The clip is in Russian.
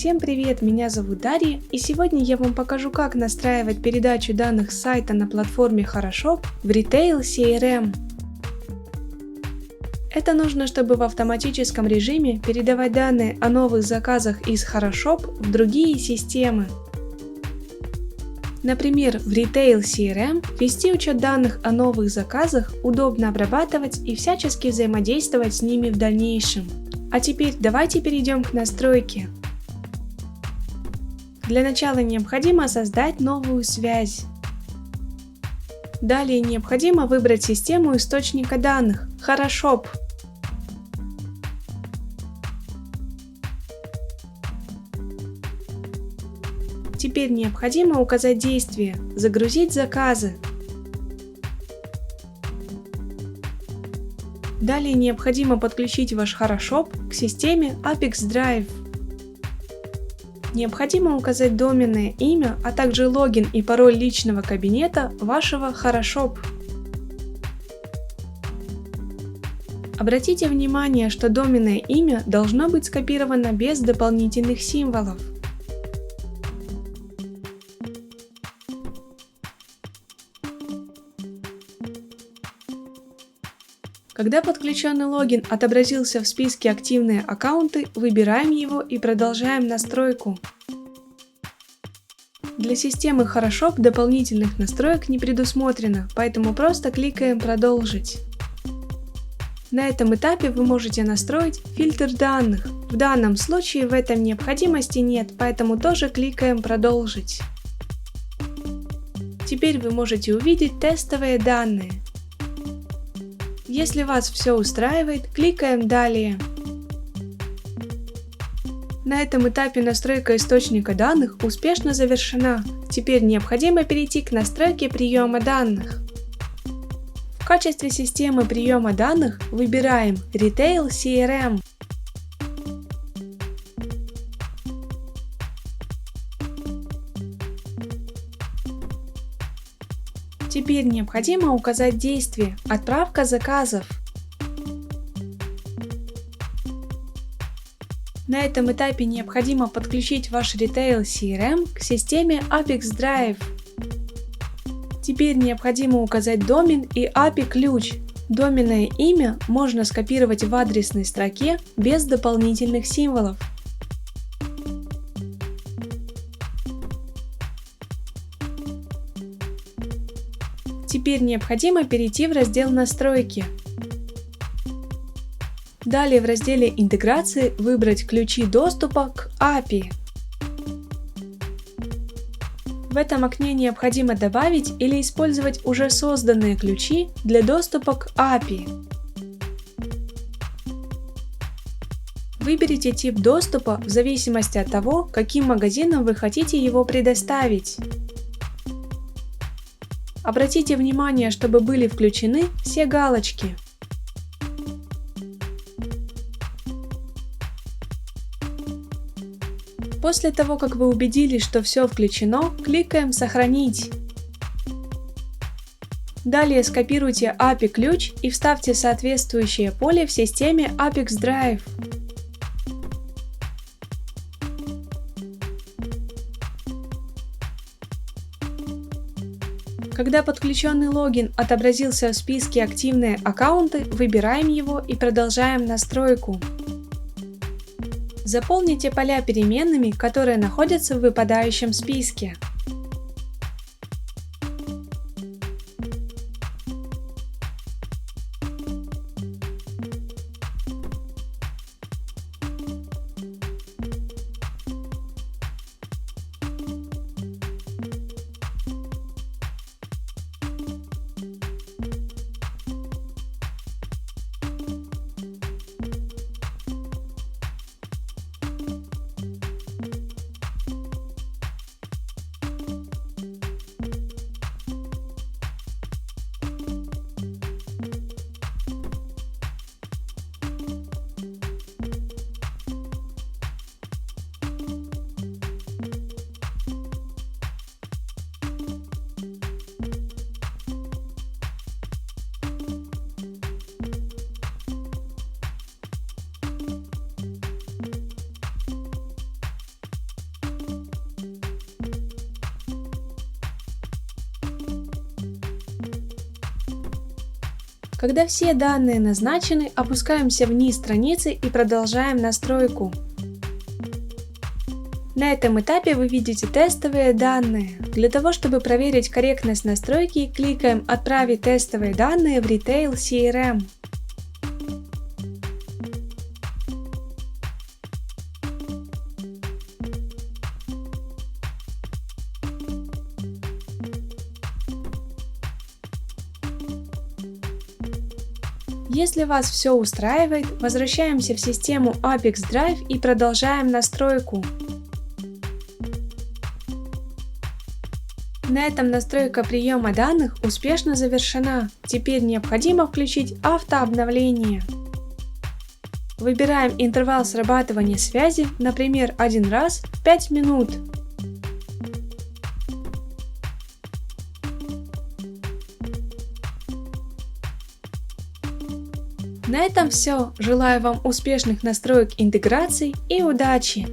Всем привет, меня зовут Дарья, и сегодня я вам покажу, как настраивать передачу данных с сайта на платформе Хорошоп в Retail CRM. Это нужно, чтобы в автоматическом режиме передавать данные о новых заказах из Хорошоп в другие системы. Например, в Retail CRM вести учет данных о новых заказах удобно обрабатывать и всячески взаимодействовать с ними в дальнейшем. А теперь давайте перейдем к настройке. Для начала необходимо создать новую связь. Далее необходимо выбрать систему источника данных Хорошоп. Теперь необходимо указать действие «Загрузить заказы». Далее необходимо подключить ваш Хорошоп к системе Apex Drive. Необходимо указать доменное имя, а также логин и пароль личного кабинета вашего Хорошоп. Обратите внимание, что доменное имя должно быть скопировано без дополнительных символов. Когда подключенный логин отобразился в списке «Активные аккаунты», выбираем его и продолжаем настройку. Для системы Хорошоп дополнительных настроек не предусмотрено, поэтому просто кликаем «Продолжить». На этом этапе вы можете настроить фильтр данных. В данном случае в этом необходимости нет, поэтому тоже кликаем «Продолжить». Теперь вы можете увидеть тестовые данные. Если вас все устраивает, кликаем «Далее». На этом этапе настройка источника данных успешно завершена. Теперь необходимо перейти к настройке приема данных. В качестве системы приема данных выбираем Retail CRM. Теперь необходимо указать действие «Отправка заказов». На этом этапе необходимо подключить ваш Retail CRM к системе Apex Drive. Теперь необходимо указать домен и API-ключ. Доменное имя можно скопировать в адресной строке без дополнительных символов. Теперь необходимо перейти в раздел «Настройки». Далее в разделе «Интеграции» выбрать ключи доступа к API. В этом окне необходимо добавить или использовать уже созданные ключи для доступа к API. Выберите тип доступа в зависимости от того, каким магазинам вы хотите его предоставить. Обратите внимание, чтобы были включены все галочки. После того, как вы убедились, что все включено, кликаем «Сохранить». Далее скопируйте API-ключ и вставьте соответствующее поле в системе Apex Drive. Когда подключенный логин отобразился в списке «Активные аккаунты», выбираем его и продолжаем настройку. Заполните поля переменными, которые находятся в выпадающем списке. Когда все данные назначены, опускаемся вниз страницы и продолжаем настройку. На этом этапе вы видите тестовые данные. Для того, чтобы проверить корректность настройки, кликаем «Отправить тестовые данные в Retail CRM». Если вас все устраивает, возвращаемся в систему Apex Drive и продолжаем настройку. На этом настройка приема данных успешно завершена. Теперь необходимо включить автообновление. Выбираем интервал срабатывания связи, например, 1 раз в 5 минут. На этом все. Желаю вам успешных настроек интеграций и удачи!